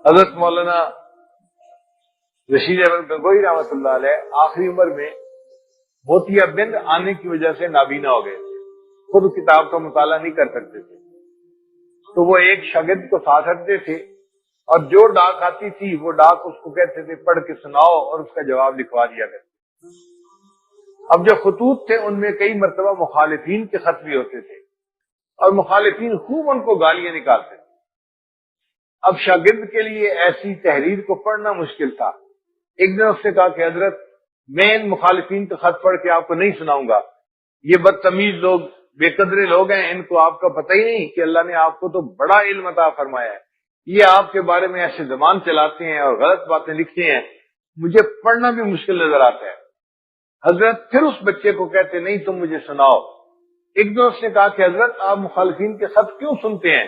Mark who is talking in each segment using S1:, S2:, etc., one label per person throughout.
S1: حضرت مولانا رشید احمد گنگوئی رحمۃ اللہ علیہ آخری عمر میں موتیا بند آنے کی وجہ سے نابینا ہو گئے تھے، خود کتاب کا مطالعہ نہیں کر سکتے تھے، تو وہ ایک شاگرد کو ساتھ رکھتے تھے اور جو ڈاک آتی تھی وہ ڈاک اس کو کہتے تھے پڑھ کے سناؤ اور اس کا جواب لکھوا دیا کرتے۔ اب جو خطوط تھے ان میں کئی مرتبہ مخالفین کے خط بھی ہوتے تھے اور مخالفین خوب ان کو گالیاں نکالتے تھے۔ اب شاگرد کے لیے ایسی تحریر کو پڑھنا مشکل تھا۔ ایک دن اس نے کہا کہ حضرت میں ان مخالفین کا خط پڑھ کے آپ کو نہیں سناؤں گا، یہ بدتمیز لوگ، بے قدرے لوگ ہیں، ان کو آپ کا پتہ ہی نہیں کہ اللہ نے آپ کو تو بڑا علم عطا فرمایا ہے، یہ آپ کے بارے میں ایسے زبان چلاتے ہیں اور غلط باتیں لکھتے ہیں، مجھے پڑھنا بھی مشکل نظر آتا ہے۔ حضرت پھر اس بچے کو کہتے نہیں تم مجھے سناؤ۔ ایک دن اس نے کہا کہ حضرت آپ مخالفین کے خط کیوں سنتے ہیں؟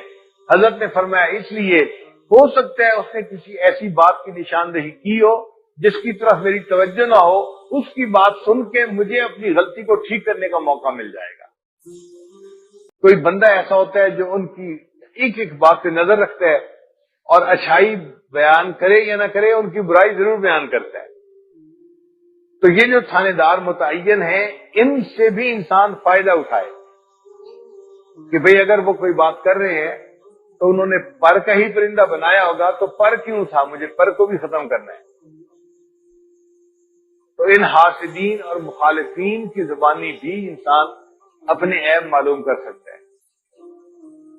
S1: حضرت نے فرمایا اس لیے ہو سکتا ہے اس نے کسی ایسی بات کی نشاندہی کی ہو جس کی طرف میری توجہ نہ ہو، اس کی بات سن کے مجھے اپنی غلطی کو ٹھیک کرنے کا موقع مل جائے گا۔ کوئی بندہ ایسا ہوتا ہے جو ان کی ایک ایک بات پہ نظر رکھتا ہے اور اچھائی بیان کرے یا نہ کرے ان کی برائی ضرور بیان کرتا ہے۔ تو یہ جو تھانے دار متعین ہیں ان سے بھی انسان فائدہ اٹھائے کہ بھئی اگر وہ کوئی بات کر رہے ہیں تو انہوں نے پر کا ہی پرندہ بنایا ہوگا تو پر کیوں تھا، مجھے پر کو بھی ختم کرنا ہے۔ تو ان حاسدین اور مخالفین کی زبانی بھی انسان اپنے عیب معلوم کر سکتا ہے۔